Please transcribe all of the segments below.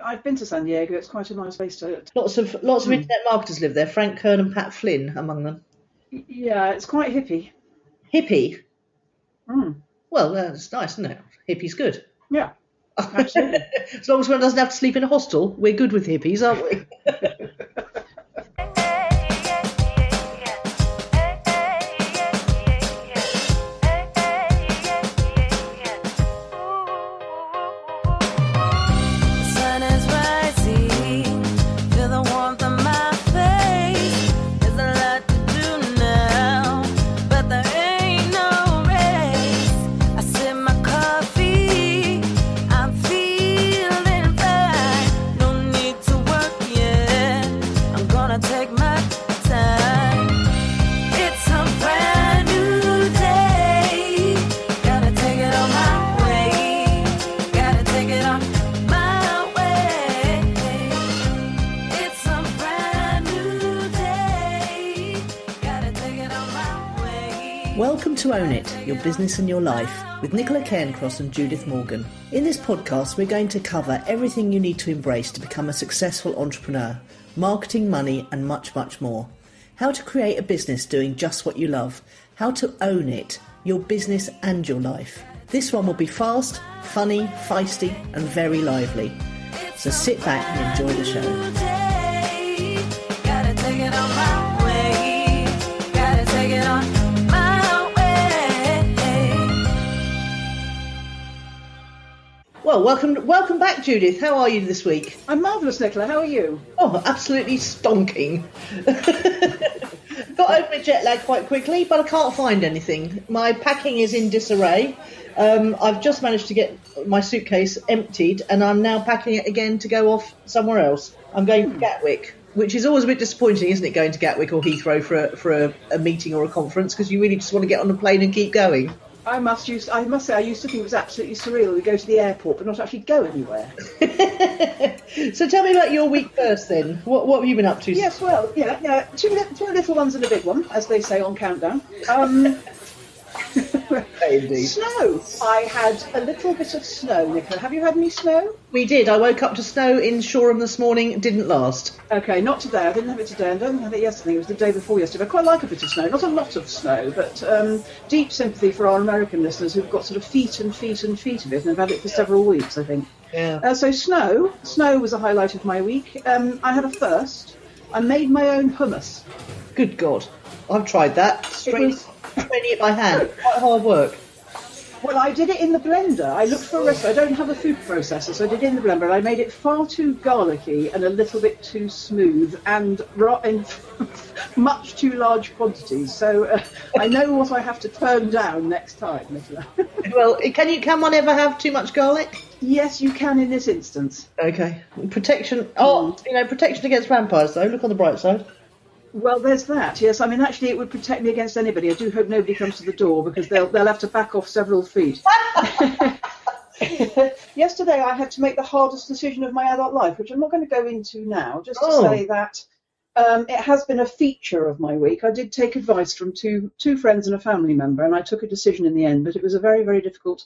I've been to San Diego. It's quite a nice place to. Lots of internet marketers live there. Frank Kern and Pat Flynn among them. Yeah, it's quite hippie. Hippie. Mm. Well, that's nice, isn't it? Hippie's good. Yeah, absolutely. As long as one doesn't have to sleep in a hostel, we're good with hippies, aren't we? Welcome to Own It, Your Business and Your Life, with Nicola Cairncross and Judith Morgan. In this podcast, we're going to cover everything you need to embrace to become a successful entrepreneur, marketing, money, and much, much more. How to create a business doing just what you love. How to own it, your business and your life. This one will be fast, funny, feisty, and very lively. So sit back and enjoy the show. Well, welcome back, Judith. How are you this week? I'm marvellous, Nicola. How are you? Oh, absolutely stonking. Got over my jet lag quite quickly, but I can't find anything. My packing is in disarray. I've just managed to get my suitcase emptied, and I'm now packing it again to go off somewhere else. I'm going to Gatwick, which is always a bit disappointing, isn't it, going to Gatwick or Heathrow for a meeting or a conference, because you really just want to get on a plane and keep going. I must say, I used to think it was absolutely surreal. We go to the airport but not actually go anywhere. So tell me about your week first then. What have you been up to? Yes, well, two little ones and a big one, as they say on Countdown. Indeed. Snow. I had a little bit of snow, Nicola. Have you had any snow? We did. I woke up to snow in Shoreham this morning. It didn't last. Okay, not today. I didn't have it today. I don't have it yesterday. It was the day before yesterday. I quite like a bit of snow. Not a lot of snow, but deep sympathy for our American listeners who've got sort of feet and feet and feet of it and have had it for several weeks, I think. Yeah. So snow was a highlight of my week. I had a first. I made my own hummus. Good God. I've tried that. Straining it by hand. Quite hard work. Well, I did it in the blender. I looked for a recipe. I don't have a food processor, so I did it in the blender. I made it far too garlicky and a little bit too smooth and in much too large quantities. So I know what I have to turn down next time, Nicola. Well, can one ever have too much garlic? Yes, you can in this instance. Okay. Protection. Protection against vampires, though. Look on the bright side. Well, there's that, yes. I mean, actually, it would protect me against anybody. I do hope nobody comes to the door because they'll have to back off several feet. Yesterday, I had to make the hardest decision of my adult life, which I'm not going to go into now, just to say that it has been a feature of my week. I did take advice from two friends and a family member, and I took a decision in the end, but it was a very, very difficult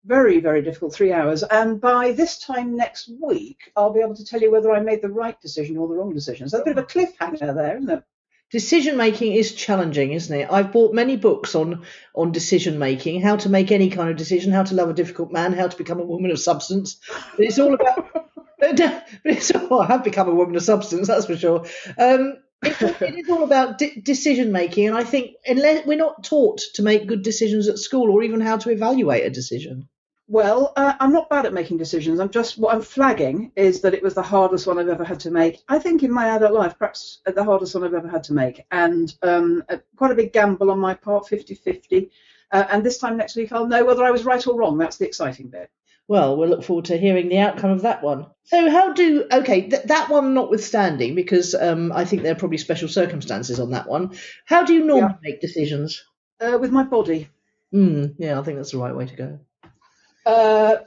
3 hours. And by this time next week, I'll be able to tell you whether I made the right decision or the wrong decision. So that's a bit of a cliffhanger there, isn't it? Decision making is challenging, isn't it? I've bought many books on decision making, how to make any kind of decision, how to love a difficult man, how to become a woman of substance. But it's all about. I have become a woman of substance, that's for sure. It is all about decision making, and I think unless we're not taught to make good decisions at school or even how to evaluate a decision. Well, I'm not bad at making decisions. What I'm flagging is that it was the hardest one I've ever had to make. I think in my adult life, perhaps the hardest one I've ever had to make. And quite a big gamble on my part, 50-50. And this time next week, I'll know whether I was right or wrong. That's the exciting bit. Well, we'll look forward to hearing the outcome of that one. So that one notwithstanding, because I think there are probably special circumstances on that one. How do you normally make decisions? With my body. Yeah, I think that's the right way to go.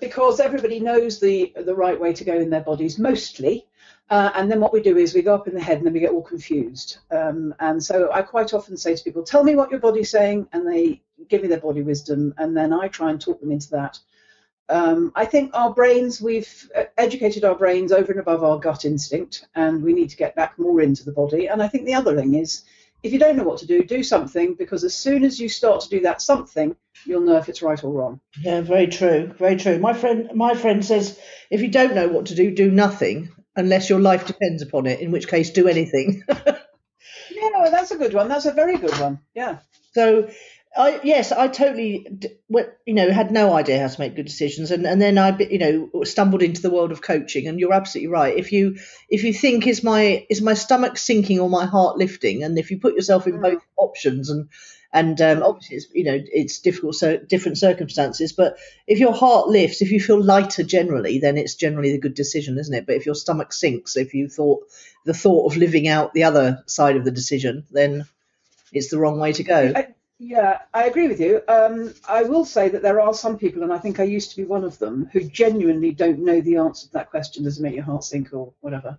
Because everybody knows the right way to go in their bodies, mostly. And then what we do is we go up in the head and then we get all confused. And so I quite often say to people, tell me what your body's saying, and they give me their body wisdom, and then I try and talk them into that. I think our brains, we've educated our brains over and above our gut instinct, and we need to get back more into the body. And I think the other thing is, if you don't know what to do something, because as soon as you start to do that something, you'll know if it's right or wrong. Yeah, very true, very true. My friend says, if you don't know what to do nothing unless your life depends upon it, in which case do anything. Yeah, well, that's a good one. That's a very good one. Yeah. So, I totally, had no idea how to make good decisions, and then I, stumbled into the world of coaching. And you're absolutely right. If you think is my stomach sinking or my heart lifting, and if you put yourself in both options, and obviously it's difficult, so different circumstances. But if your heart lifts, if you feel lighter generally, then it's generally the good decision, isn't it? But if your stomach sinks, if you the thought of living out the other side of the decision, then it's the wrong way to go. I agree with you. I will say that there are some people, and I think I used to be one of them, who genuinely don't know the answer to that question, does it make your heart sink or whatever,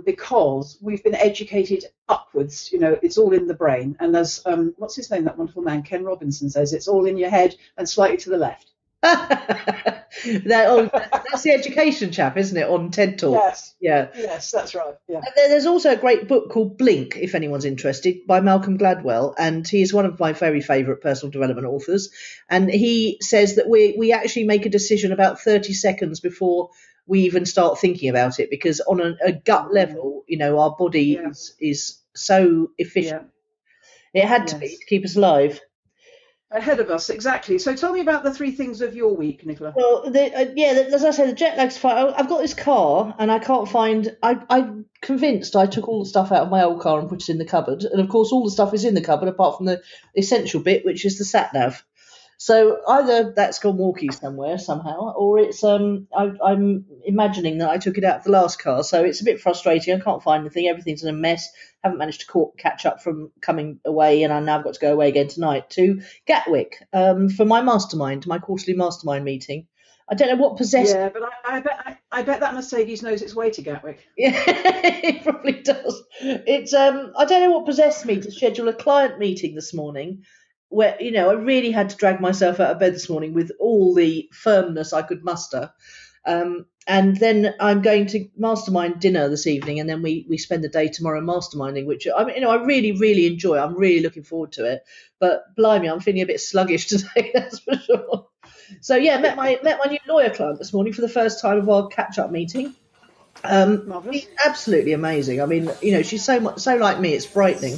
because we've been educated upwards. It's all in the brain. And there's, what's his name, that wonderful man, Ken Robinson, says it's all in your head and slightly to the left. That's the education chap, isn't it, on TED Talk? Yes. Yeah. Yes, that's right. Yeah. There's also a great book called Blink, if anyone's interested, by Malcolm Gladwell, and he is one of my very favourite personal development authors. And he says that we actually make a decision about 30 seconds before we even start thinking about it, because on a gut level, our body is so efficient. Yeah. It had to be to keep us alive. Ahead of us, exactly. So tell me about the 3 things of your week, Nicola. Well, as I say, the jet lag's fine. I've got this car and I can't find. I'm convinced I took all the stuff out of my old car and put it in the cupboard, and of course all the stuff is in the cupboard apart from the essential bit, which is the sat nav. So either that's gone walking somewhere somehow, or it's I'm imagining that I took it out of the last car. So it's a bit frustrating. I can't find anything. Everything's in a mess. Haven't managed to catch up from coming away, and I now got to go away again tonight to Gatwick for my mastermind, my quarterly mastermind meeting. I don't know what possessed. Yeah, but I bet that Mercedes knows its way to Gatwick. Yeah, it probably does. It's I don't know what possessed me to schedule a client meeting this morning, where I really had to drag myself out of bed this morning with all the firmness I could muster. And then I'm going to mastermind dinner this evening, and then we spend the day tomorrow masterminding, which I really, really enjoy. I'm really looking forward to it. But blimey, I'm feeling a bit sluggish today, that's for sure. So yeah, met my new lawyer client this morning for the first time of our catch-up meeting. She's absolutely amazing. I mean, she's so like me, it's frightening.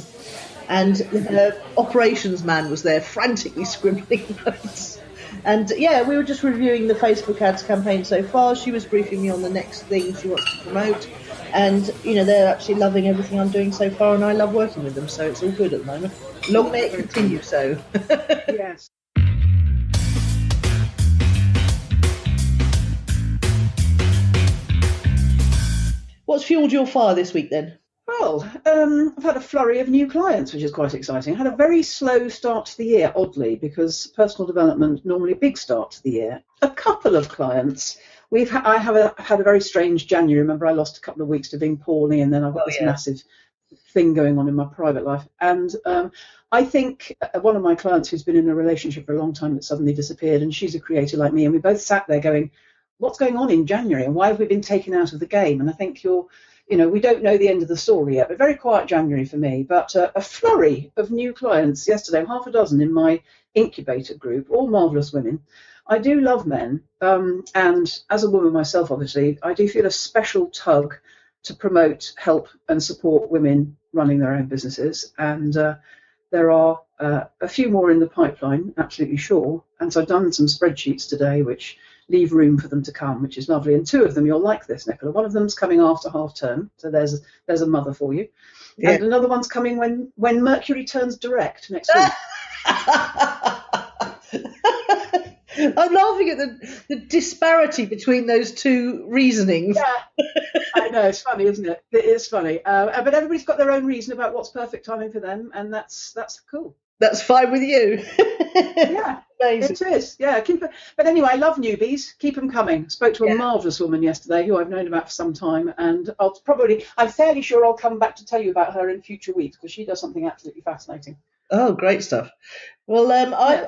And the operations man was there frantically scribbling notes. And yeah, we were just reviewing the Facebook ads campaign so far. She was briefing me on the next thing she wants to promote. And, they're actually loving everything I'm doing so far, and I love working with them. So it's all good at the moment. Long may it continue so. Yes. What's fueled your fire this week then? Well, I've had a flurry of new clients, which is quite exciting. I had a very slow start to the year, oddly, because personal development normally a big start to the year. A couple of clients. I have had a very strange January. Remember, I lost a couple of weeks to being poorly, and then I've got this massive thing going on in my private life. And I think one of my clients who's been in a relationship for a long time that suddenly disappeared, and she's a creator like me, and we both sat there going, what's going on in January, and why have we been taken out of the game? And I think we don't know the end of the story yet, but very quiet January for me. But a flurry of new clients yesterday, half a dozen in my incubator group, all marvellous women. I do love men, and as a woman myself, obviously, I do feel a special tug to promote, help and support women running their own businesses. And there are a few more in the pipeline, absolutely sure. And so I've done some spreadsheets today, which leave room for them to come, which is lovely. And 2 of them, you'll like this, Nicola. One of them's coming after half term, so there's a mother for you. Yeah. And another one's coming when Mercury turns direct next week. I'm laughing at the disparity between those 2 reasonings. Yeah, I know, it's funny, isn't it? It is funny. But everybody's got their own reason about what's perfect timing for them, and that's cool. That's fine with you. Yeah, amazing. It is. Yeah, but anyway, I love newbies. Keep them coming. Spoke to a marvellous woman yesterday who I've known about for some time, and I'm fairly sure I'll come back to tell you about her in future weeks because she does something absolutely fascinating. Oh, great stuff. Well,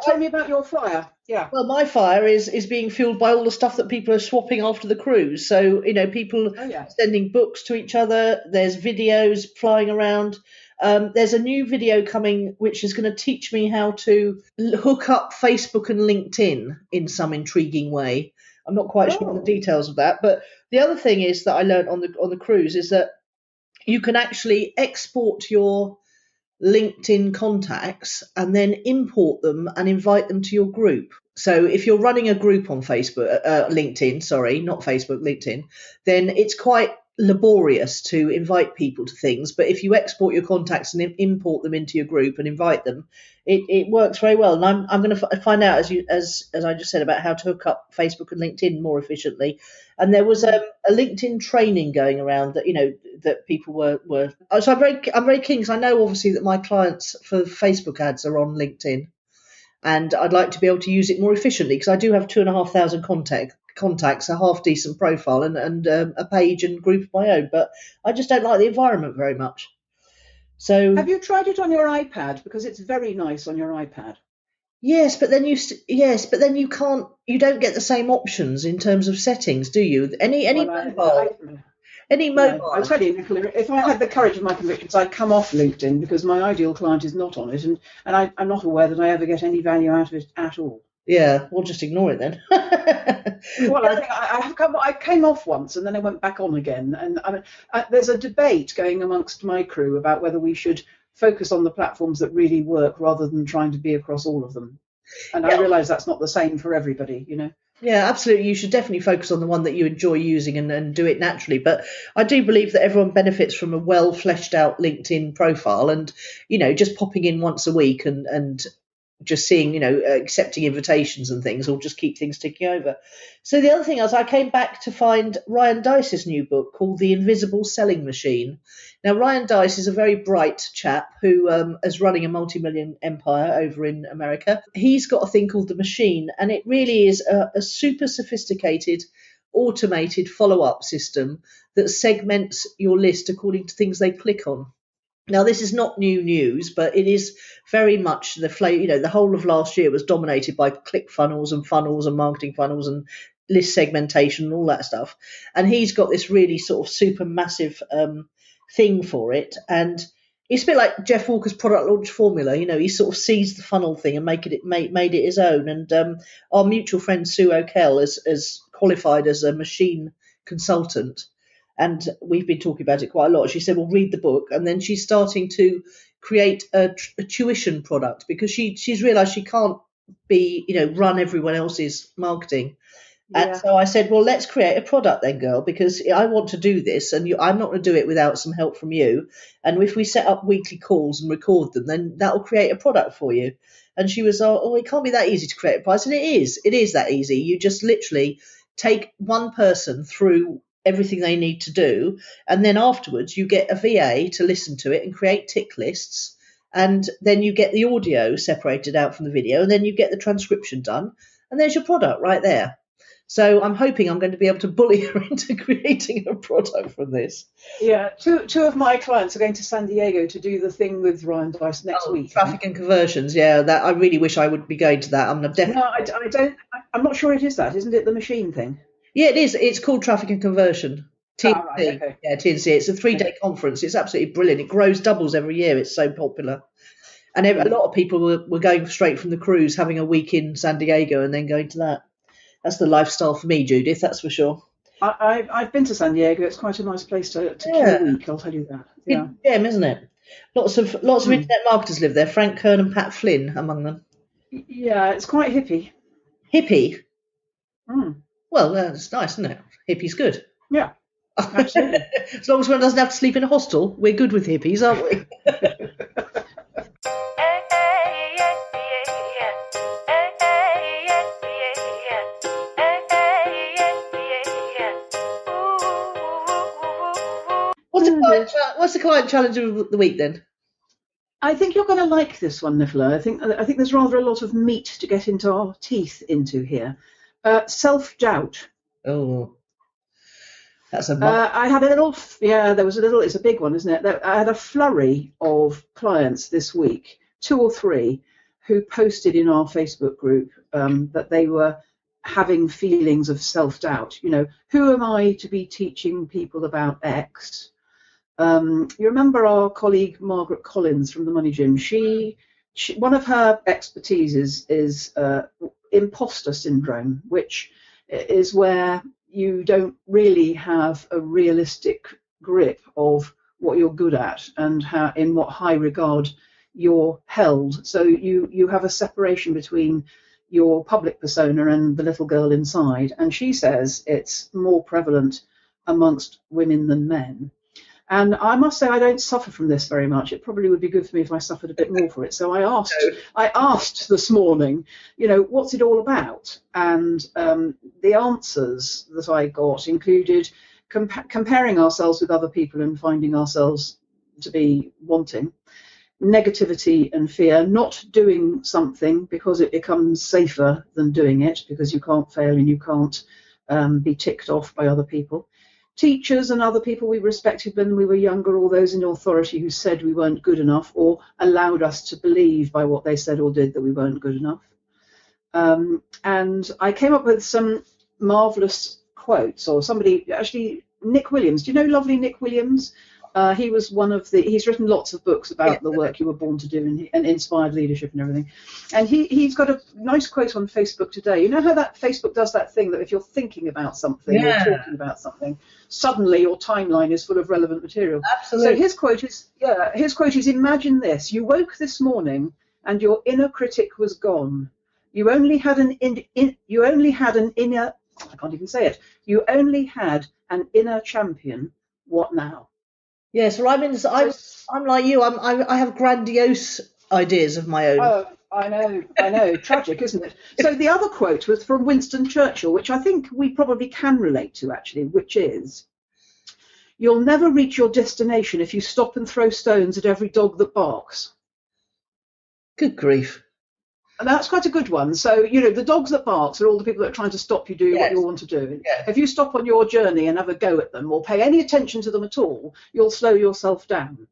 Tell me about your flyer. Yeah. well, my fire is being fueled by all the stuff that people are swapping after the cruise. So, people Oh yeah. sending books to each other. There's videos flying around. There's a new video coming which is going to teach me how to hook up Facebook and LinkedIn in some intriguing way. I'm not quite sure on the Oh. details of that, but the other thing is that I learned on the cruise is that you can actually export your LinkedIn contacts and then import them and invite them to your group. So if you're running a group on Facebook, LinkedIn, sorry, not Facebook, LinkedIn, then it's quite laborious to invite people to things. But if you export your contacts and import them into your group and invite them, it works very well. And I'm going to find out as I just said about how to hook up Facebook and LinkedIn more efficiently. And there was a LinkedIn training going around that that people were. So I'm very keen because I know obviously that my clients for Facebook ads are on LinkedIn, and I'd like to be able to use it more efficiently because I do have 2,500 contacts, a half decent profile, and a page and group of my own. But I just don't like the environment very much. So Have you tried it on your iPad? Because it's very nice on your iPad. yes, but then you don't get the same options in terms of settings, do you? Well, Any no, I mobile. tell you, Nicola, if I had the courage of my convictions, I'd come off LinkedIn because my ideal client is not on it, and I'm not aware that I ever get any value out of it at all. Yeah, we'll just ignore it then. Well, I think I came off once and then I went back on again. And I mean, there's a debate going amongst my crew about whether we should focus on the platforms that really work rather than trying to be across all of them. And I Yeah, realise that's not the same for everybody, you know. yeah, absolutely. You should definitely focus on the one that you enjoy using and do it naturally. But I do believe that everyone benefits from a well fleshed out LinkedIn profile and, just popping in once a week and just seeing, accepting invitations and things will just keep things ticking over. So the other thing is I came back to find Ryan Dice's new book called The Invisible Selling Machine. Now, Ryan Dice is a very bright chap who is running a multi-million empire over in America. He's got a thing called The Machine, and it really is a super sophisticated automated follow-up system that segments your list according to things they click on. Now, this is not new news, but it is very much the flow. The whole of last year was dominated by click funnels and marketing funnels and list segmentation and all that stuff. And he's got this really sort of super massive thing for it. And it's a bit like Jeff Walker's product launch formula. He sort of seized the funnel thing and made it his own. And our mutual friend Sue O'Kell is qualified as a machine consultant, and we've been talking about it quite a lot. She said, "Well, read the book," and then she's starting to create a tuition product because she's realised she can't run everyone else's marketing. And Yeah. so I said, "Well, let's create a product then, girl, because I want to do this, and I'm not going to do it without some help from you. And if we set up weekly calls and record them, then that will create a product for you." And she was, "Oh, it can't be that easy to create a price," and it is. It is that easy. You just literally take one person through everything they need to do, and then afterwards you get a VA to listen to it and create tick lists, and then you get the audio separated out from the video, and then you get the transcription done, and there's your product right there. So I'm hoping I'm going to be able to bully her into creating a product from this. Yeah, two of my clients are going to San Diego to do the thing with Ryan Dice next Oh, week. traffic and conversions. Yeah, that I really wish I would be going to that. I'm definitely. No, I don't. I'm not sure it is that, isn't it? The machine thing. Yeah, it is. It's called Traffic and Conversion. Ah, right. TNC. Okay. Yeah, TNC. It's a 3-day Okay. conference. It's absolutely brilliant. It grows doubles every year. It's so popular. And a lot of people were going straight from the cruise, having a week in San Diego and then going to that. That's the lifestyle for me, Judith, that's for sure. I've been to San Diego. It's quite a nice place to kill a Yeah. week. I'll tell you that. Yeah. Hidden gem, isn't it? Lots of internet marketers live there. Frank Kern and Pat Flynn among them. Yeah, it's quite hippie. Hippie? Mm. Well, that's nice, isn't it? Hippie's good. Yeah, absolutely. As long as one doesn't have to sleep in a hostel, we're good with hippies, aren't we? What's the client challenge of the week then? I think you're going to like this one, Nicola. I think there's rather a lot of meat to get into our teeth into here. Self-doubt. Oh, that's a I had a little, yeah, there was a little, it's a big one, isn't it? I had a flurry of clients this week 2 or 3 who posted in our Facebook group that they were having feelings of self-doubt. Who am I to be teaching people about X? You remember our colleague Margaret Collins from the Money Gym? She one of her expertise is imposter syndrome, which is where you don't really have a realistic grip of what you're good at and in what high regard you're held. So you have a separation between your public persona and the little girl inside. And she says it's more prevalent amongst women than men. And I must say I don't suffer from this very much. It probably would be good for me if I suffered a bit more for it. So I asked this morning, what's it all about? And the answers that I got included comparing ourselves with other people and finding ourselves to be wanting, negativity and fear, not doing something because it becomes safer than doing it, because you can't fail and you can't be ticked off by other people. Teachers and other people we respected when we were younger, all those in authority who said we weren't good enough or allowed us to believe by what they said or did that we weren't good enough. And I came up with some marvellous quotes, or somebody, actually, Nick Williams. Do you know lovely Nick Williams? He was he's written lots of books about the work you were born to do and inspired leadership and everything. And he's got a nice quote on Facebook today. You know how that Facebook does that thing that if you're thinking about something or talking about something, suddenly your timeline is full of relevant material. Absolutely. So his quote is, imagine this: you woke this morning and your inner critic was gone. You only had an inner, I can't even say it. You only had an inner champion. What now? Yes, well, I'm like you. I have grandiose ideas of my own. Oh, I know. Tragic, isn't it? So the other quote was from Winston Churchill, which I think we probably can relate to, actually, which is, you'll never reach your destination if you stop and throw stones at every dog that barks. Good grief. And that's quite a good one. So, the dogs that barks are all the people that are trying to stop you doing what you want to do. Yes. If you stop on your journey and have a go at them or pay any attention to them at all, you'll slow yourself down.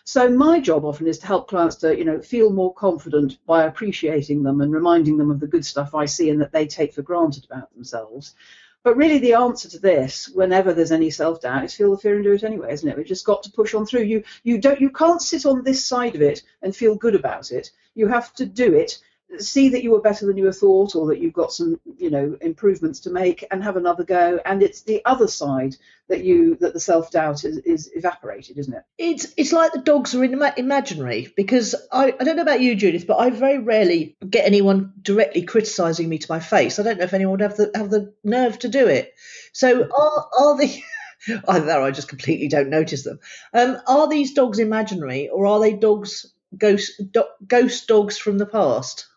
So my job often is to help clients to, feel more confident by appreciating them and reminding them of the good stuff I see and that they take for granted about themselves. But really the answer to this, whenever there's any self-doubt, is feel the fear and do it anyway, isn't it? We've just got to push on through. You can't sit on this side of it and feel good about it. You have to do it. See that you were better than you were thought, or that you've got some, improvements to make, and have another go. And it's the other side that the self-doubt is evaporated, isn't it? It's like the dogs are imaginary, because I don't know about you, Judith, but I very rarely get anyone directly criticising me to my face. I don't know if anyone would have the nerve to do it. So are the either I just completely don't notice them. Are these dogs imaginary, or are they ghost dogs from the past?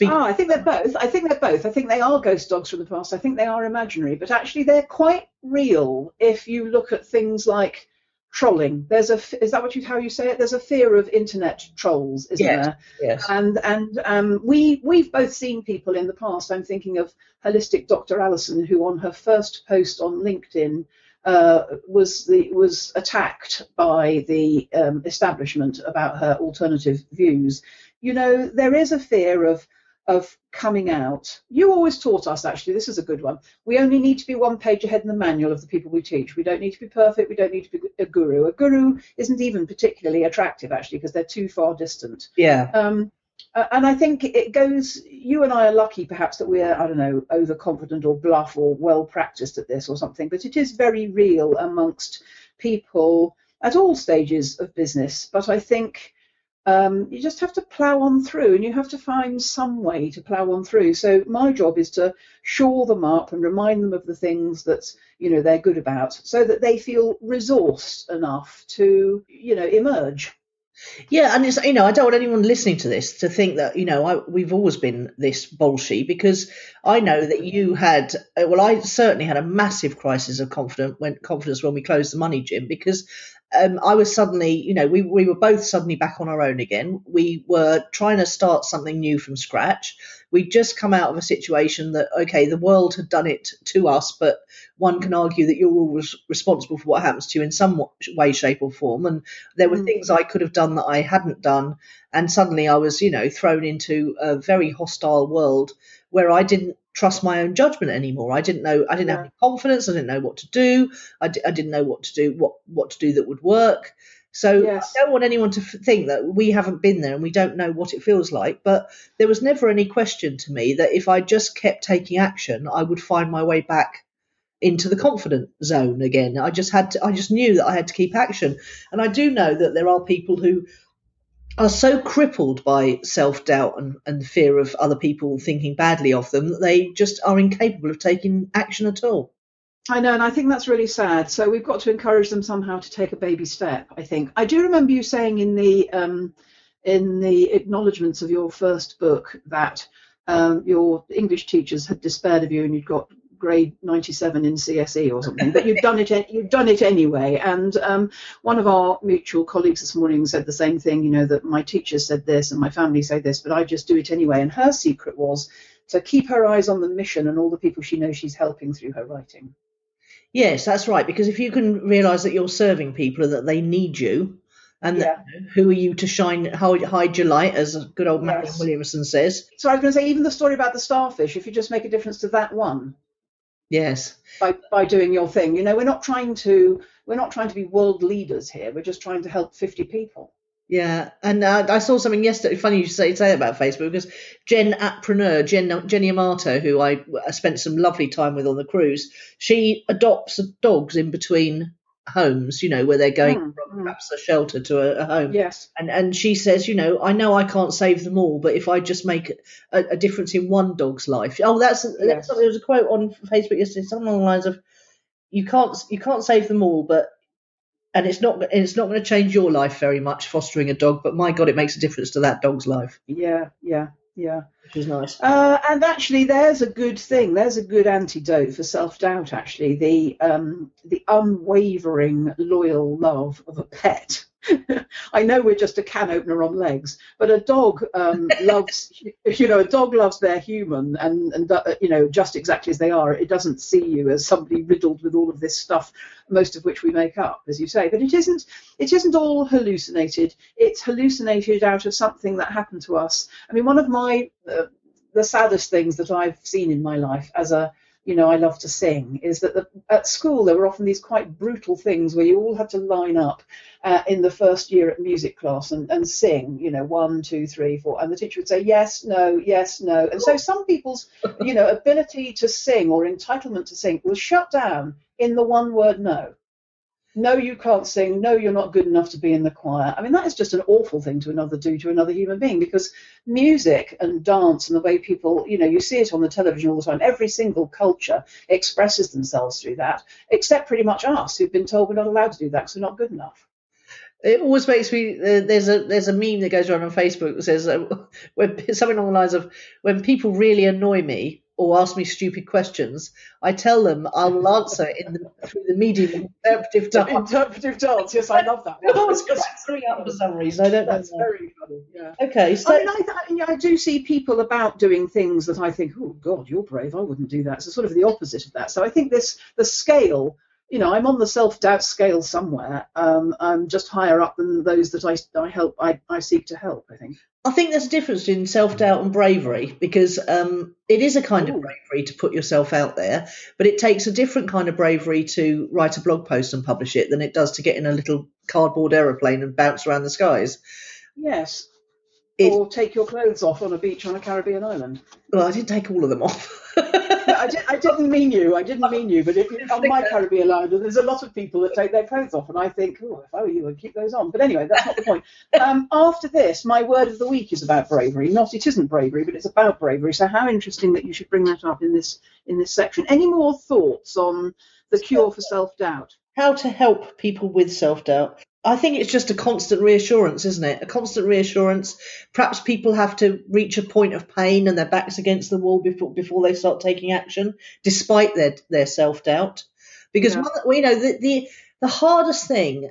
I think they're both. I think they are ghost dogs from the past. I think they are imaginary, but actually they're quite real if you look at things like trolling. Is that how you say it? There's a fear of internet trolls, isn't there? Yes. And we've both seen people in the past. I'm thinking of holistic Dr. Alison, who on her first post on LinkedIn was attacked by the establishment about her alternative views. There is a fear of coming out. You always taught us, actually, this is a good one, we only need to be one page ahead in the manual of the people we teach. We don't need to be perfect. We don't need to be a guru. A guru isn't even particularly attractive, actually, because they're too far distant. Yeah. And I think it goes, you and I are lucky perhaps that we're, I don't know, overconfident or bluff or well practiced at this or something, but it is very real amongst people at all stages of business. But I think you just have to plough on through, and you have to find some way to plough on through. So my job is to shore them up and remind them of the things that they're good about, so that they feel resourced enough to emerge. Yeah, and it's I don't want anyone listening to this to think that we've always been this bolshy, because I know that you had. Well, I certainly had a massive crisis of confidence when we closed the Money Gym, because I was suddenly, we were both suddenly back on our own again. We were trying to start something new from scratch. We'd just come out of a situation that, okay, the world had done it to us, but one can argue that you're always responsible for what happens to you in some way, shape, or form. And there were things I could have done that I hadn't done. And suddenly I was, thrown into a very hostile world where I didn't trust my own judgment anymore. I didn't have any confidence. I didn't know what to do. I didn't know what to do, what to do that would work. So I don't want anyone to think that we haven't been there and we don't know what it feels like. But there was never any question to me that if I just kept taking action, I would find my way back into the confident zone again. I just knew that I had to keep action. And I do know that there are people who are so crippled by self-doubt and fear of other people thinking badly of them that they just are incapable of taking action at all. I know, and I think that's really sad. So we've got to encourage them somehow to take a baby step, I think. I do remember you saying in the acknowledgements of your first book that your English teachers had despaired of you and you'd got grade 97 in CSE or something, but you've done it anyway. And one of our mutual colleagues this morning said the same thing, that my teachers said this and my family say this, but I just do it anyway. And her secret was to keep her eyes on the mission and all the people she knows she's helping through her writing. Yes, that's right, because if you can realise that you're serving people and that they need you, and who are you to hide your light, as good old Marianne Williamson says. So I was going to say, even the story about the starfish, if you just make a difference to that one. Yes. By doing your thing, we're not trying to be world leaders here. We're just trying to help 50 people. Yeah, and I saw something yesterday. Funny you say that about Facebook, because Jenny Amato, who I spent some lovely time with on the cruise, she adopts dogs in between homes, where they're going from perhaps a shelter to a home. Yes. And she says, I know I can't save them all, but if I just make a difference in one dog's life. Oh, there was a quote on Facebook yesterday, something along the lines of, you can't save them all, and it's not going to change your life very much fostering a dog, but my God, it makes a difference to that dog's life. Yeah. Which is nice. And actually, there's a good thing. There's a good antidote for self-doubt. Actually, the unwavering, loyal love of a pet. I know we're just a can opener on legs, but a dog loves. A dog loves their human, and just exactly as they are. It doesn't see you as somebody riddled with all of this stuff, most of which we make up, as you say. But it isn't all hallucinated. It's hallucinated out of something that happened to us. I mean, one of the saddest things that I've seen in my life as a I love to sing, is that at school there were often these quite brutal things where you all had to line up in the first year at music class and sing, 1, 2, 3, 4, and the teacher would say yes, no, yes, no. And so some people's, ability to sing or entitlement to sing was shut down in the one word no. No, you can't sing. No, you're not good enough to be in the choir. I mean, that is just an awful thing to do to another human being, because music and dance and the way people, you see it on the television all the time. Every single culture expresses themselves through that, except pretty much us, who've been told we're not allowed to do that because we're not good enough. It always makes me. There's a meme that goes around on Facebook that says something along the lines of, when people really annoy me or ask me stupid questions, I tell them I will answer through the medium of interpretive dance. Interpretive dance, yes, I love that. It always cracks me up for some reason. I don't know. That's very funny. Yeah. Okay, so I do see people about doing things that I think, oh God, you're brave. I wouldn't do that. So sort of the opposite of that. So I think the scale. I'm on the self-doubt scale somewhere. I'm just higher up than those that I seek to help, I think. I think there's a difference in self-doubt and bravery, because it is a kind of bravery to put yourself out there, but it takes a different kind of bravery to write a blog post and publish it than it does to get in a little cardboard aeroplane and bounce around the skies. Yes. Or take your clothes off on a beach on a Caribbean island. Well, I didn't take all of them off. I didn't mean you, but on my Caribbean island, there's a lot of people that take their clothes off, and I think, oh, if I were you, I'd keep those on. But anyway, that's not the point. After this, my word of the week is about bravery. It isn't bravery, but it's about bravery. So how interesting that you should bring that up in this section. Any more thoughts on the cure for self-doubt? How to help people with self-doubt? I think it's just a constant reassurance, isn't it? A constant reassurance. Perhaps people have to reach a point of pain and their back's against the wall before they start taking action, despite their self-doubt. Because the hardest thing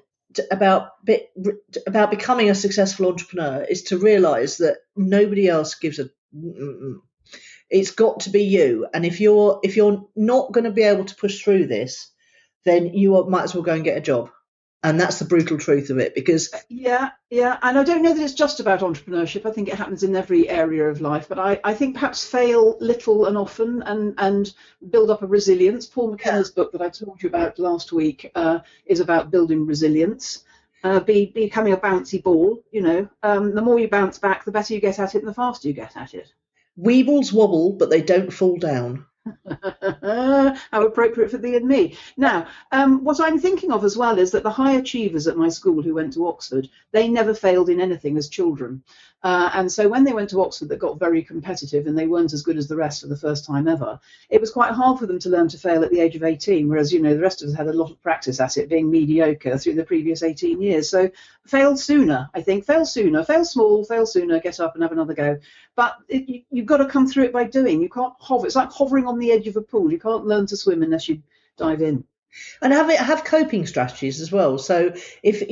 about becoming a successful entrepreneur is to realise that nobody else gives a. It's got to be you, and if you're not going to be able to push through this, then might as well go and get a job. And that's the brutal truth of it, because yeah, and I don't know that it's just about entrepreneurship. I think it happens in every area of life, but I think perhaps fail little and often, and build up a resilience. Paul McKenna's book that I told you about last week is about building resilience. Becoming a bouncy ball. The more you bounce back, the better you get at it, and the faster you get at it. Weebles wobble, but they don't fall down. How appropriate for thee and me. Now, what I'm thinking of as well is that the high achievers at my school who went to Oxford, they never failed in anything as children. And so when they went to Oxford, they got very competitive and they weren't as good as the rest for the first time ever. It was quite hard for them to learn to fail at the age of 18, whereas, the rest of us had a lot of practice at it, being mediocre through the previous 18 years. So fail sooner, I think. Fail sooner, fail small, fail sooner, get up and have another go. But you've got to come through it by doing. You can't hover. It's like hovering on the edge of a pool. You can't learn to swim unless you dive in. And have coping strategies as well. So if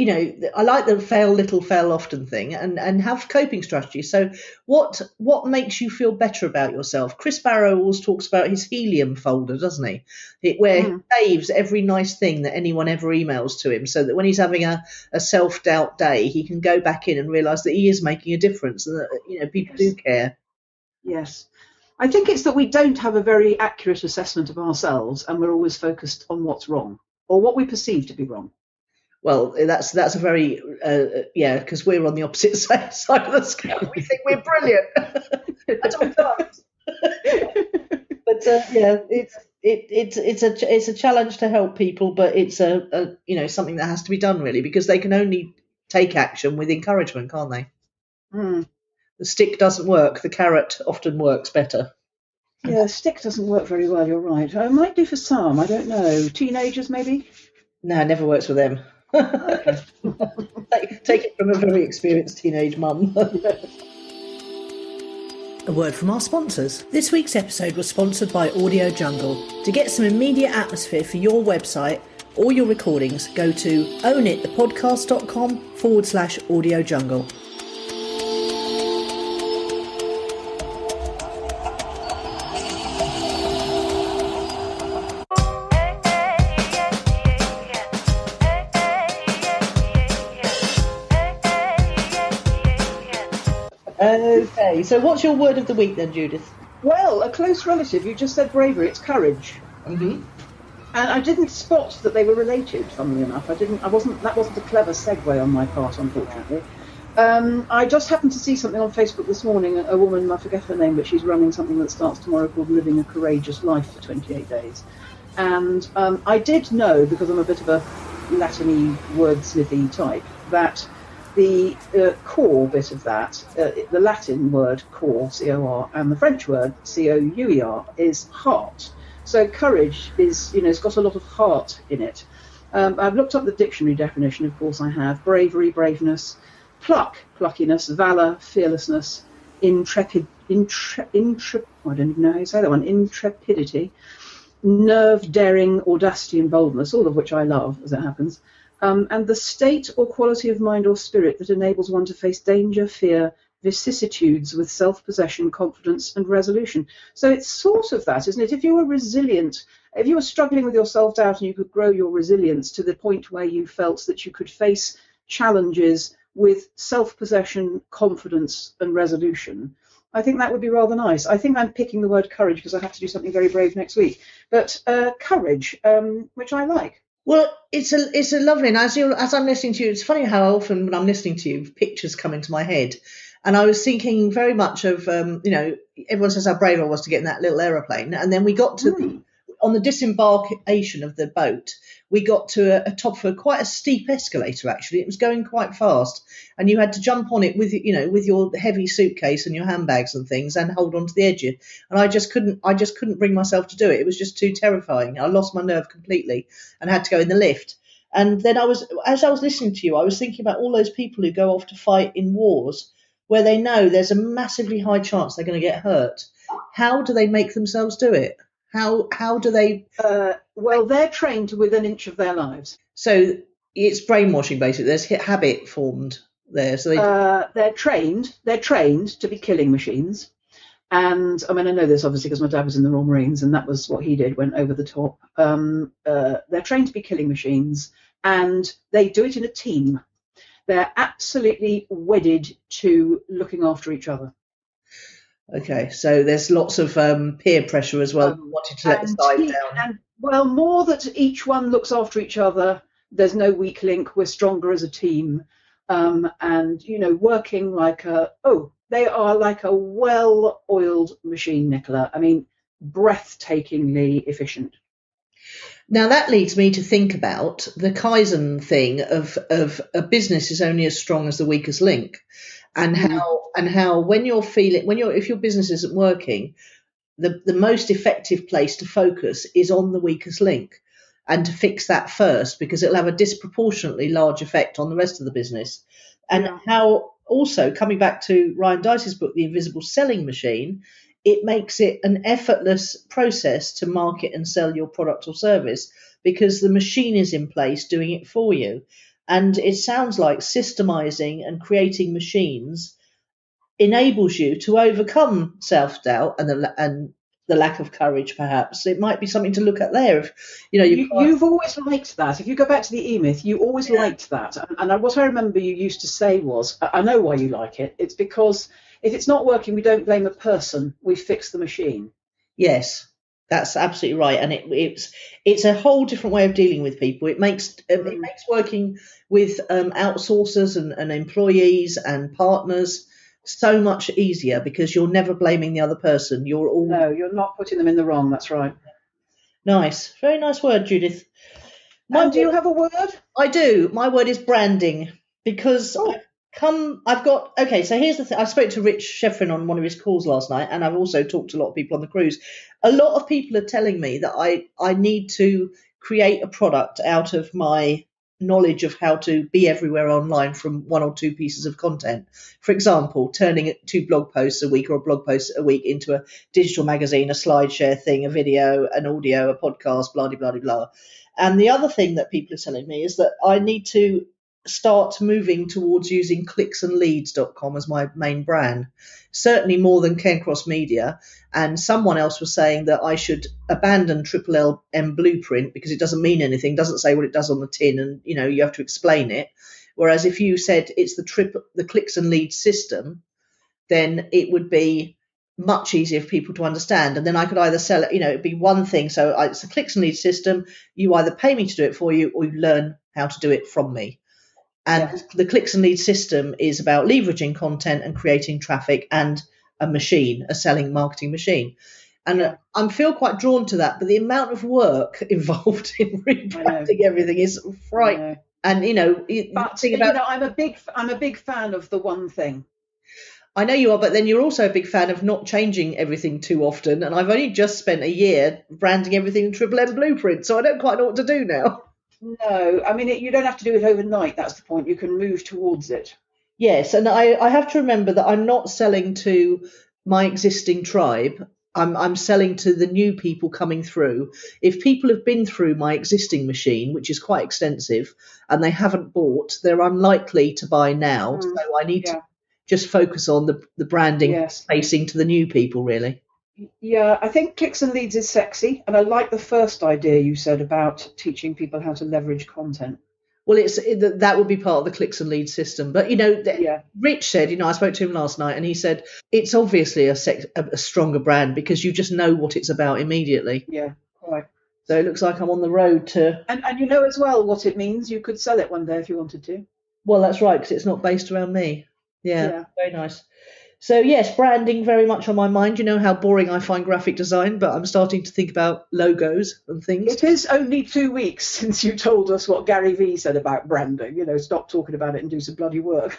I like the fail little, fail often thing, and have coping strategies. So what makes you feel better about yourself? Chris Barrow always talks about his helium folder, doesn't he? Where he saves every nice thing that anyone ever emails to him, so that when he's having a self-doubt day, he can go back in and realise that he is making a difference, and that people do care. Yes. I think it's that we don't have a very accurate assessment of ourselves, and we're always focused on what's wrong or what we perceive to be wrong. Well, that's a very because we're on the opposite side of the scale. We think we're brilliant. That's all times. But it's a challenge to help people, but it's something that has to be done, really, because they can only take action with encouragement, can't they? The stick doesn't work. The carrot often works better. Yeah, stick doesn't work very well. You're right. I might do for some. I don't know. Teenagers, maybe? No, it never works for them. Okay. Take it from a very experienced teenage mum. A word from our sponsors. This week's episode was sponsored by Audio Jungle. To get some immediate atmosphere for your website or your recordings, go to ownitthepodcast.com/Audio Jungle. Okay, so what's your word of the week then, Judith? Well, a close relative. You just said bravery. It's courage. Mm-hmm. And I didn't spot that they were related, funnily enough. That wasn't a clever segue on my part, unfortunately. I just happened to see something on Facebook this morning. A woman, I forget her name, but she's running something that starts tomorrow called Living a Courageous Life for 28 days. And I did know, because I'm a bit of a Latin-y, wordsmithy type, that the core bit of that, the Latin word core, C-O-R, and the French word C-O-U-E-R, is heart. So courage is, it's got a lot of heart in it. I've looked up the dictionary definition, of course I have. Bravery, braveness, pluckiness, valour, fearlessness, I don't even know how you say that one, intrepidity, nerve, daring, audacity and boldness, all of which I love, as it happens. And the state or quality of mind or spirit that enables one to face danger, fear, vicissitudes with self-possession, confidence and resolution. So it's sort of that, isn't it? If you were resilient, if you were struggling with your self-doubt and you could grow your resilience to the point where you felt that you could face challenges with self-possession, confidence and resolution, I think that would be rather nice. I think I'm picking the word courage because I have to do something very brave next week. But courage, which I like. Well, it's a lovely, and as I'm listening to you, it's funny how often when I'm listening to you, pictures come into my head. And I was thinking very much of, everyone says how brave I was to get in that little aeroplane. And then we got to on the disembarkation of the boat, we got to a top of quite a steep escalator, actually. It was going quite fast. And you had to jump on it with your heavy suitcase and your handbags and things and hold on to the edge. And I just couldn't bring myself to do it. It was just too terrifying. I lost my nerve completely and had to go in the lift. And then as I was listening to you, I was thinking about all those people who go off to fight in wars where they know there's a massively high chance they're going to get hurt. How do they make themselves do it? How do they? Well, they're trained to within an inch of their lives. So it's brainwashing basically. There's habit formed there. So they're trained to be killing machines. And I mean, I know this obviously because my dad was in the Royal Marines, and that was what he did, went over the top. They're trained to be killing machines, and they do it in a team. They're absolutely wedded to looking after each other. Okay, so there's lots of peer pressure as well, wanting to let the side down. And, well, more that each one looks after each other. There's no weak link. We're stronger as a team. And, working they are like a well-oiled machine, Nicola. I mean, breathtakingly efficient. Now that leads me to think about the Kaizen thing of a business is only as strong as the weakest link, and how when if your business isn't working, the most effective place to focus is on the weakest link and to fix that first, because it'll have a disproportionately large effect on the rest of the business. And how also, coming back to Ryan Deiss's book, The Invisible Selling Machine, it makes it an effortless process to market and sell your product or service because the machine is in place doing it for you. And it sounds like systemizing and creating machines enables you to overcome self-doubt and the lack of courage, perhaps. It might be something to look at there. If you've always liked that. If you go back to the E-Myth, you always liked that. And what I remember you used to say was, I know why you like it. It's because if it's not working, we don't blame a person. We fix the machine. Yes, that's absolutely right. And it's a whole different way of dealing with people. It makes working with outsourcers and employees and partners so much easier because you're never blaming the other person. No, you're not putting them in the wrong. That's right. Nice. Very nice word, Judith. Do you have a word? I do. My word is branding, because so here's the thing. I spoke to Rich Sheffrin on one of his calls last night, and I've also talked to a lot of people on the cruise. A lot of people are telling me that I need to create a product out of my knowledge of how to be everywhere online from one or two pieces of content. For example, turning 2 blog posts a week or a blog post a week into a digital magazine, a SlideShare thing, a video, an audio, a podcast, blah, blah, blah, blah. And the other thing that people are telling me is that I need to start moving towards using clicksandleads.com as my main brand, certainly more than Cairncross Media. And someone else was saying that I should abandon Triple M Blueprint because it doesn't mean anything, doesn't say what it does on the tin, and you have to explain it. Whereas if you said it's the clicks and leads system, then it would be much easier for people to understand. And then I could either sell it, it'd be one thing. So it's a clicks and leads system. You either pay me to do it for you or you learn how to do it from me. And the clicks and leads system is about leveraging content and creating traffic and a selling marketing machine. And I feel quite drawn to that, but the amount of work involved in rebranding everything is frightening. And I'm a big fan of the one thing. I know you are, but then you're also a big fan of not changing everything too often. And I've only just spent a year branding everything in Triple M Blueprint, so I don't quite know what to do now. No, I mean, you don't have to do it overnight. That's the point. You can move towards it. Yes, and I have to remember that I'm not selling to my existing tribe. I'm selling to the new people coming through. If people have been through my existing machine, which is quite extensive, and they haven't bought, they're unlikely to buy now. So I need to just focus on the branding facing to the new people, really. Yeah, I think clicks and leads is sexy, and I like the first idea you said about teaching people how to leverage content. Well, that would be part of the clicks and leads system. But, Rich said, I spoke to him last night, and he said it's obviously a stronger brand because you just know what it's about immediately. Yeah, right. So it looks like I'm on the road to... And you know as well what it means. You could sell it one day if you wanted to. Well, that's right, because it's not based around me. Yeah, very nice. So, yes, branding very much on my mind. You know how boring I find graphic design, but I'm starting to think about logos and things. It is only 2 weeks since you told us what Gary Vee said about branding. Stop talking about it and do some bloody work.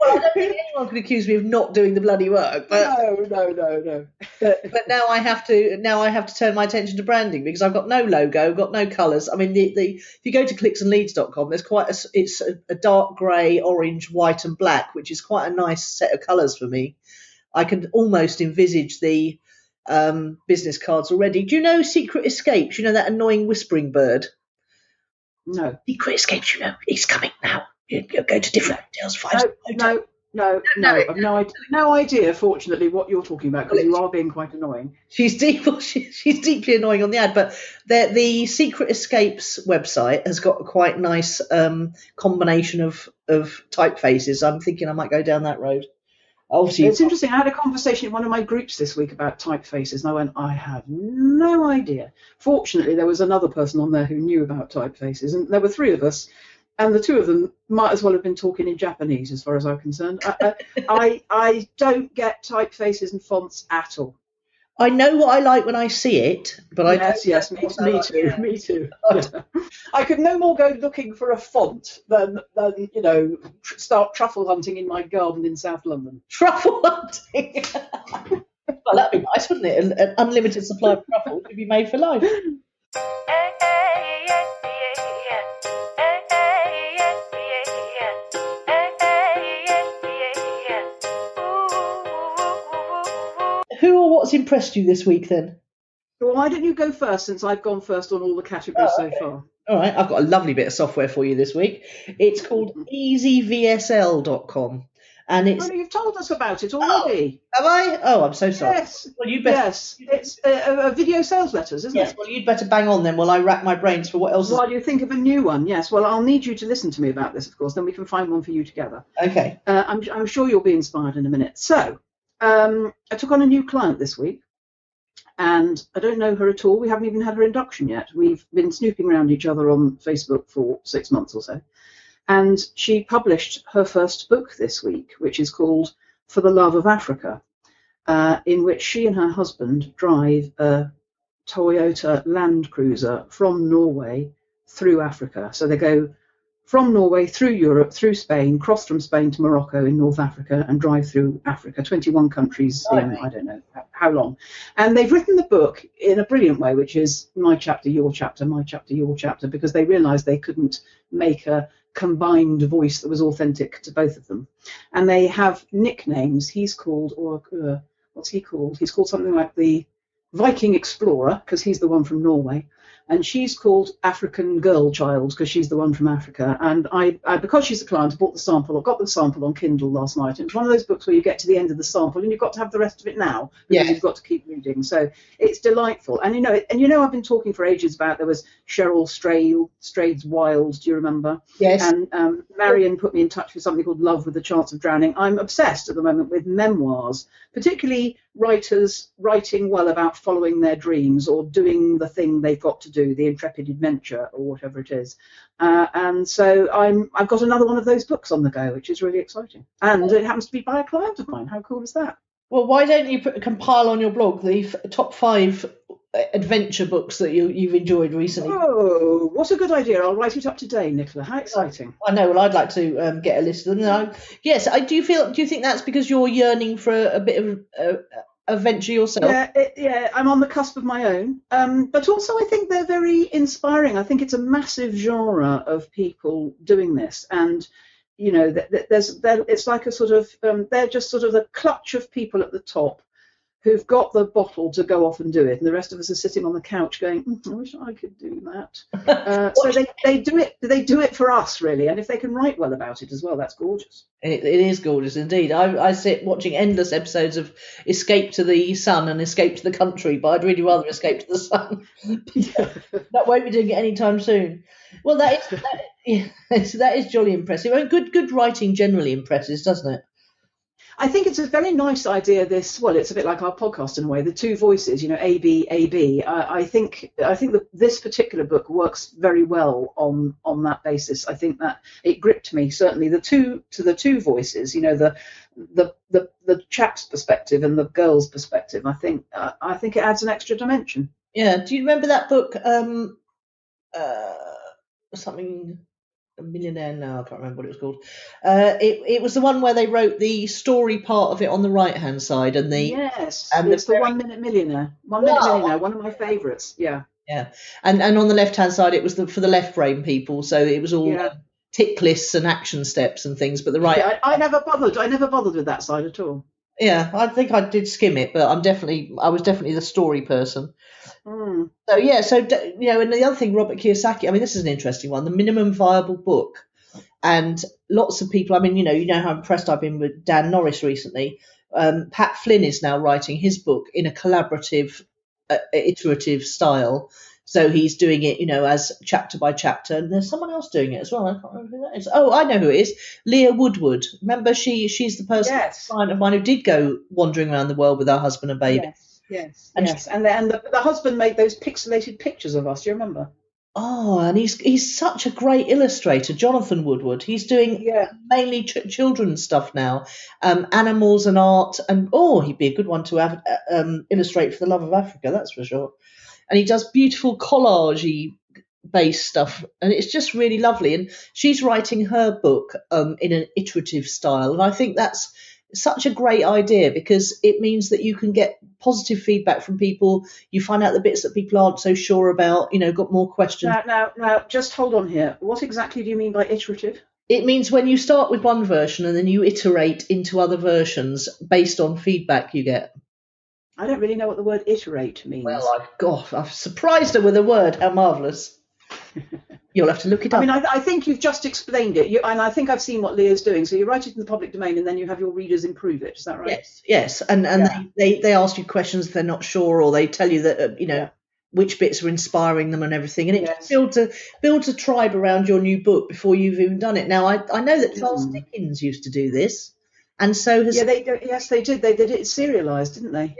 Well, I don't think anyone could accuse me of not doing the bloody work. But No. But now I have to turn my attention to branding because I've got no logo, got no colours. I mean, if you go to clicksandleads.com, there's it's a dark grey, orange, white, and black, which is quite a nice set of colours for me. I can almost envisage the business cards already. Do you know Secret Escapes? You know that annoying whispering bird? No. Secret Escapes, it's coming now. You go to different hotels. No. I've no idea, fortunately, what you're talking about, because you are being quite annoying. She's deeply annoying on the ad, but the Secret Escapes website has got a quite nice combination of typefaces. I'm thinking I might go down that road. Obviously, it's interesting. I had a conversation in one of my groups this week about typefaces, and I went, I have no idea. Fortunately, there was another person on there who knew about typefaces, and there were three of us, and the two of them might as well have been talking in Japanese, as far as I'm concerned. I don't get typefaces and fonts at all. I know what I like when I see it, but me too. Yeah. I could no more go looking for a font than start truffle hunting in my garden in South London. Truffle hunting. Well, that'd be nice, wouldn't it? An unlimited supply of truffle could be made for life. Who or what's impressed you this week then? Well, why don't you go first, since I've gone first on all the categories so far? All right, I've got a lovely bit of software for you this week. It's called easyvsl.com. And it's... Oh, you've told us about it already. Have I? Oh, I'm so sorry. Yes. Well, yes. It's a video sales letters, isn't it? Yes, well, you'd better bang on then while I rack my brains for what else. While you think of a new one, yes. Well, I'll need you to listen to me about this, of course. Then we can find one for you together. Okay. I'm sure you'll be inspired in a minute. So, I took on a new client this week, and I don't know her at all. We haven't even had her induction yet. We've been snooping around each other on Facebook for 6 months or so. And she published her first book this week, which is called For the Love of Africa, in which she and her husband drive a Toyota Land Cruiser from Norway through Africa. So they go from Norway through Europe, through Spain, cross from Spain to Morocco in North Africa, and drive through Africa, 21 countries in, I don't know how long. And they've written the book in a brilliant way, which is my chapter, your chapter, my chapter, your chapter, because they realised they couldn't make a combined voice that was authentic to both of them. And they have nicknames. He's called, what's he called? He's called something like the Viking Explorer, because he's the one from Norway. And she's called African Girl Child, because she's the one from Africa. And I because she's a client, I bought the sample. I got the sample on Kindle last night. It's one of those books where you get to the end of the sample and you've got to have the rest of it now, because you've got to keep reading. So it's delightful. And I've been talking for ages about, there was Cheryl Strayed's Wild. Do you remember? Yes. And Marion put me in touch with something called Love with a Chance of Drowning. I'm obsessed at the moment with memoirs, particularly writers writing well about following their dreams or doing the thing they've got to do, the intrepid adventure or whatever it is. And so I've got another one of those books on the go, which is really exciting. And it happens to be by a client of mine. How cool is that? Well, why don't you compile on your blog the top 5 adventure books that you've enjoyed recently? Oh, what a good idea. I'll write it up today, Nicola. How exciting. I know. Well, I'd like to get a list of them. Yes, do you think that's because you're yearning for a bit of adventure yourself? Yeah, I'm on the cusp of my own. But also I think they're very inspiring. I think it's a massive genre of people doing this. And, it's like a sort of, they're just sort of the clutch of people at the top who've got the bottle to go off and do it, and the rest of us are sitting on the couch going, I wish I could do that. So they do it for us, really, and if they can write well about it as well, that's gorgeous. It is gorgeous indeed. I sit watching endless episodes of Escape to the Sun and Escape to the Country, but I'd really rather Escape to the Sun. That won't be doing it anytime soon. Well, that is jolly impressive. I mean, good writing generally impresses, doesn't it? I think it's a very nice idea, it's a bit like our podcast in a way, the two voices, A, B, A, B. I think that this particular book works very well on that basis. I think that it gripped me, certainly the two voices, the chap's perspective and the girl's perspective. I think it adds an extra dimension. Yeah. Do you remember that book, something... A Millionaire? No, I can't remember what it was called. It was the one where they wrote the story part of it on the right hand side, and it's the 1 Minute Millionaire. 1 Minute Millionaire, one of my favourites. Yeah. Yeah, and on the left hand side it was for the left brain people, so it was all tick lists and action steps and things. But the right, I never bothered with that side at all. Yeah, I think I did skim it, but I was definitely the story person. Mm. So yeah, and the other thing, Robert Kiyosaki. I mean, this is an interesting one. The minimum viable book, and lots of people. I mean, you know how impressed I've been with Dan Norris recently. Pat Flynn is now writing his book in a collaborative, iterative style. So he's doing it, as chapter by chapter, and there's someone else doing it as well. I can't remember who that is. Oh, I know who it is. Leah Woodward. Remember, she's the person, client of mine, who did go wandering around the world with her husband and baby. Yes. And the husband made those pixelated pictures of us. Do you remember? Oh, and he's such a great illustrator, Jonathan Woodward. He's doing mainly children's stuff now, animals and art, and he'd be a good one to have illustrate for the love of Africa, that's for sure. And he does beautiful collage-y based stuff, and it's just really lovely. And she's writing her book in an iterative style, and I think that's such a great idea because it means that you can get positive feedback from people. You find out the bits that people aren't so sure about, got more questions. Now, just hold on here. What exactly do you mean by iterative? It means when you start with one version and then you iterate into other versions based on feedback you get. I don't really know what the word iterate means. Well, I've surprised her with a word. How marvellous. You'll have to look it up. I mean, I think you've just explained it, and I think I've seen what Leah's doing. So you write it in the public domain, and then you have your readers improve it. Is that right? Yes. And they ask you questions if they're not sure, or they tell you that which bits are inspiring them and everything. And it builds a tribe around your new book before you've even done it. Now, I know that Charles Dickens used to do this, and so has they did. They did it serialised, didn't they?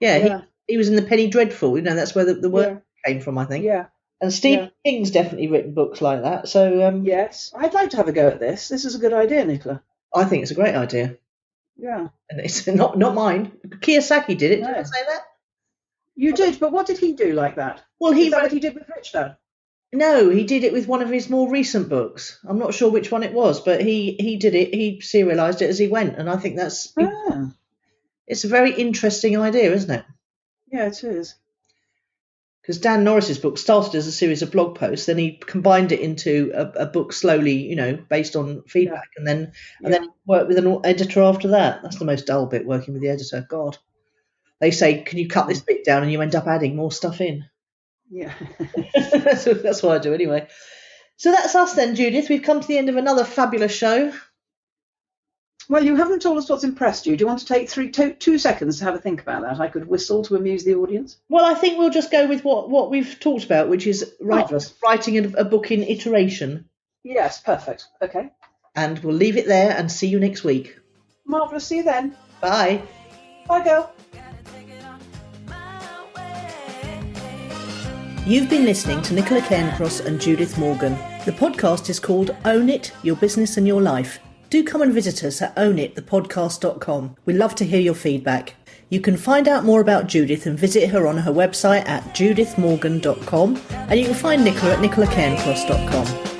Yeah. He was in the Penny Dreadful. That's where the word came from, I think. Yeah. And Stephen King's definitely written books like that. So yes, I'd like to have a go at this. This is a good idea, Nicola. I think it's a great idea. Yeah. And it's not mine. Kiyosaki did it. No. Did I say that? You did, but what did he do like that? Well, is that what he did with Rich Dad? No, he did it with one of his more recent books. I'm not sure which one it was, but he did it. He serialised it as he went, and I think that's it's a very interesting idea, isn't it? Yeah, it is. Because Dan Norris's book started as a series of blog posts, then he combined it into a book slowly, based on feedback, and then worked with an editor after that. That's the most dull bit, working with the editor. God, they say, "Can you cut this bit down?" and you end up adding more stuff in. Yeah, that's what I do anyway. So that's us then, Judith. We've come to the end of another fabulous show. Well, you haven't told us what's impressed you. Do you want to take 2 seconds to have a think about that? I could whistle to amuse the audience. Well, I think we'll just go with what we've talked about, which is writing a book in iteration. Yes, perfect. Okay. And we'll leave it there and see you next week. Marvellous. See you then. Bye. Bye, girl. You've been listening to Nicola Cairncross and Judith Morgan. The podcast is called Own It, Your Business and Your Life. Do come and visit us at ownitthepodcast.com. We'd love to hear your feedback. You can find out more about Judith and visit her on her website at judithmorgan.com, and you can find Nicola at nicolacairncross.com.